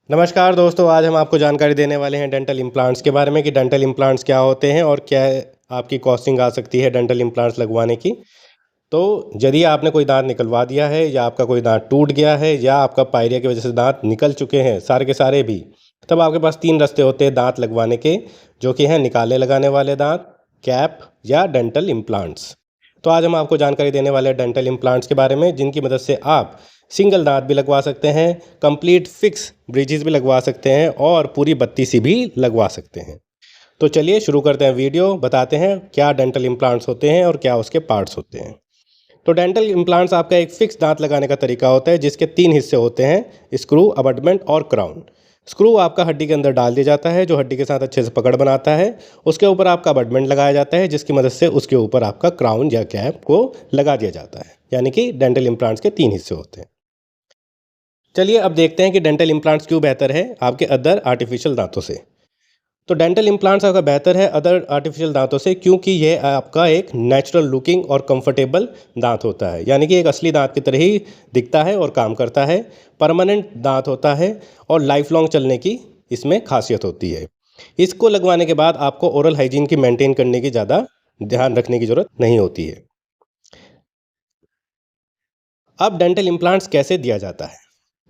नमस्कार दोस्तों, आज हम आपको जानकारी देने वाले हैं डेंटल इम्प्लांट्स के बारे में कि डेंटल इम्प्लांट्स क्या होते हैं और क्या आपकी कॉस्टिंग आ सकती है डेंटल इम्प्लांट्स लगवाने की। तो यदि आपने कोई दांत निकलवा दिया है या आपका कोई दांत टूट गया है या आपका पायरिया की वजह से दांत निकल चुके हैं सारे के सारे भी, तब आपके पास 3 रास्ते होते हैं दांत लगवाने के, जो कि हैं निकाले लगाने वाले दांत, कैप या डेंटल इम्प्लांट्स। तो आज हम आपको जानकारी देने वाले हैं डेंटल इम्प्लांट्स के बारे में, जिनकी मदद से आप सिंगल दांत भी लगवा सकते हैं, कंप्लीट फिक्स ब्रिजेस भी लगवा सकते हैं और पूरी बत्ती सी भी लगवा सकते हैं। तो चलिए शुरू करते हैं वीडियो, बताते हैं क्या डेंटल इम्प्लांट्स होते हैं और क्या उसके पार्ट्स होते हैं। तो डेंटल इम्प्लांट्स आपका एक फिक्स दांत लगाने का तरीका होता है, जिसके 3 हिस्से होते हैं: स्क्रू, अबटमेंट और क्राउन। स्क्रू आपका हड्डी के अंदर डाल दिया जाता है, जो हड्डी के साथ अच्छे से पकड़ बनाता है। उसके ऊपर आपका अबटमेंट लगाया जाता है, जिसकी मदद से उसके ऊपर आपका क्राउन या कैप को लगा दिया जाता है। यानी कि डेंटल इम्प्लांट्स के 3 हिस्से होते हैं। चलिए अब देखते हैं कि डेंटल इम्प्लांट्स क्यों बेहतर है आपके अदर आर्टिफिशियल दांतों से। तो डेंटल इम्प्लांट्स आपका बेहतर है अदर आर्टिफिशियल दांतों से, क्योंकि यह आपका एक नेचुरल लुकिंग और कंफर्टेबल दांत होता है। यानी कि एक असली दांत की तरह ही दिखता है और काम करता है। परमानेंट दांत होता है और लाइफ लॉन्ग चलने की इसमें खासियत होती है। इसको लगवाने के बाद आपको ओरल हाइजीन की मेंटेन करने की ज़्यादा ध्यान रखने की ज़रूरत नहीं होती है। अब डेंटल इम्प्लांट्स कैसे दिया जाता है?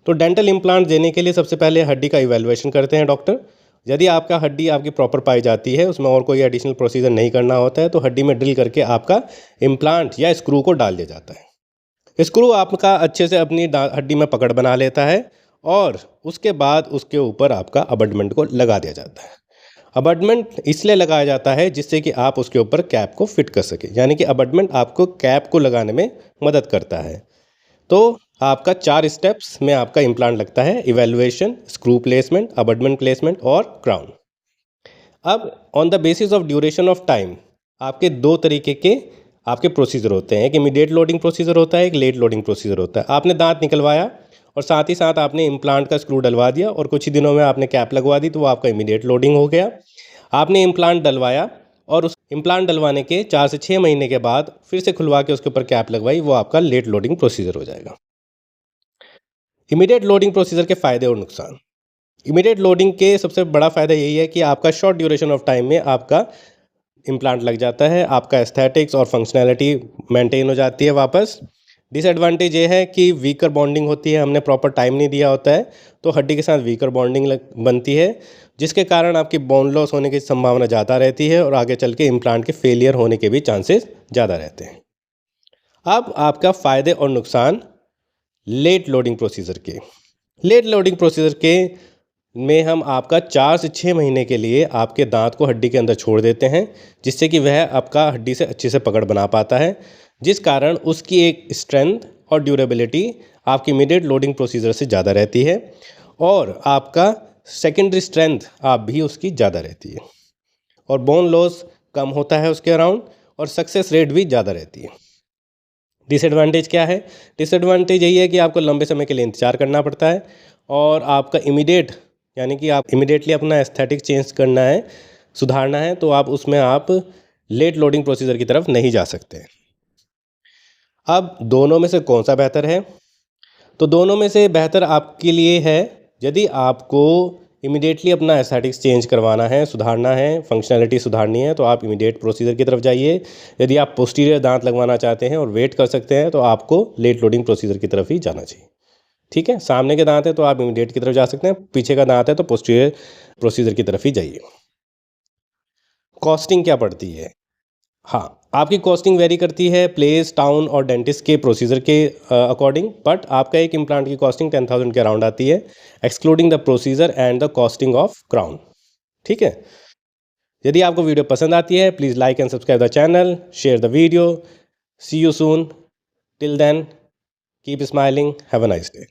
तो डेंटल इम्प्लांट देने के लिए सबसे पहले हड्डी का इवैल्यूएशन करते हैं डॉक्टर। यदि आपका हड्डी आपकी प्रॉपर पाई जाती है, उसमें और कोई एडिशनल प्रोसीजर नहीं करना होता है, तो हड्डी में ड्रिल करके आपका इम्प्लांट या स्क्रू को डाल दिया जाता है। स्क्रू आपका अच्छे से अपनी हड्डी में पकड़ बना लेता है और उसके बाद उसके ऊपर आपका अबटमेंट को लगा दिया जाता है। अबटमेंट इसलिए लगाया जाता है जिससे कि आप उसके ऊपर कैप को फिट कर सकें। यानी कि अबटमेंट आपको कैप को लगाने में मदद करता है। तो आपका 4 स्टेप्स में आपका इम्प्लांट लगता है: evaluation, screw placement, abutment placement और क्राउन। अब on the basis of duration of time आपके 2 तरीके के आपके प्रोसीजर होते हैं। एक इमीडिएट लोडिंग प्रोसीजर होता है, एक लेट लोडिंग प्रोसीजर होता है। आपने दांत निकलवाया और साथ ही साथ आपने इम्प्लांट का स्क्रू डलवा दिया और कुछ ही दिनों में आपने कैप लगवा दी, तो वो आपका इमीडिएट लोडिंग हो गया। आपने इम्प्लांट डलवाया और उस इम्प्लांट डलवाने के 4 से 6 महीने के बाद फिर से खुलवा के उसके ऊपर कैप लगवाई, वो आपका लेट लोडिंग प्रोसीजर हो जाएगा। इमीडिएट लोडिंग प्रोसीजर के फ़ायदे और नुकसान। इमीडिएट लोडिंग के सबसे बड़ा फ़ायदा यही है कि आपका शॉर्ट ड्यूरेशन ऑफ टाइम में आपका इम्प्लांट लग जाता है, आपका एस्थेटिक्स और फंक्शनैलिटी मेंटेन हो जाती है वापस। डिसएडवांटेज ये है कि वीकर बॉन्डिंग होती है, हमने प्रॉपर टाइम नहीं दिया होता है, तो हड्डी के साथ वीकर बॉन्डिंग बनती है, जिसके कारण आपकी बोन लॉस होने की संभावना ज़्यादा रहती है और आगे चल के इम्प्लांट के फेलियर होने के भी चांसेस ज़्यादा रहते हैं। अब आपका फ़ायदे और नुकसान लेट लोडिंग प्रोसीजर के। लेट लोडिंग प्रोसीजर के में हम आपका 4 से 6 महीने के लिए आपके दांत को हड्डी के अंदर छोड़ देते हैं, जिससे कि वह आपका हड्डी से अच्छे से पकड़ बना पाता है, जिस कारण उसकी एक स्ट्रेंथ और ड्यूरेबिलिटी आपकी इमीडिएट लोडिंग प्रोसीजर से ज़्यादा रहती है और आपका सेकेंडरी स्ट्रेंथ आप भी उसकी ज़्यादा रहती है और बोन लॉस कम होता है उसके अराउंड और सक्सेस रेट भी ज़्यादा रहती है। डिसएडवांटेज क्या है? डिसएडवांटेज यही है कि आपको लंबे समय के लिए इंतज़ार करना पड़ता है और आपका इमीडिएट, यानी कि आप इमीडिएटली अपना एस्थेटिक चेंज करना है, सुधारना है, तो आप उसमें आप लेट लोडिंग प्रोसीजर की तरफ नहीं जा सकते। अब दोनों में से कौन सा बेहतर है? तो दोनों में से बेहतर आपके लिए है यदि आपको इमीडिएटली अपना एस्थेटिक्स चेंज करवाना है, सुधारना है, फंक्शनैलिटी सुधारनी है, तो आप इमीडिएट प्रोसीजर की तरफ जाइए। यदि आप पोस्टीरियर दांत लगवाना चाहते हैं और वेट कर सकते हैं, तो आपको लेट लोडिंग प्रोसीजर की तरफ ही जाना चाहिए। ठीक है, सामने के दांत है तो आप इमीडिएट की तरफ जा सकते हैं, पीछे का दांत है तो पोस्टीरियर प्रोसीजर की तरफ ही जाइए। कॉस्टिंग क्या पड़ती है? हाँ, आपकी कॉस्टिंग वेरी करती है प्लेस, टाउन और डेंटिस्ट के प्रोसीजर के अकॉर्डिंग, बट आपका एक इम्प्लांट की कॉस्टिंग 10,000 के अराउंड आती है, excluding the procedure and the costing of crown. ठीक है, यदि आपको वीडियो पसंद आती है, please like and subscribe the channel, share the video. See you soon, till then keep smiling, have a nice day.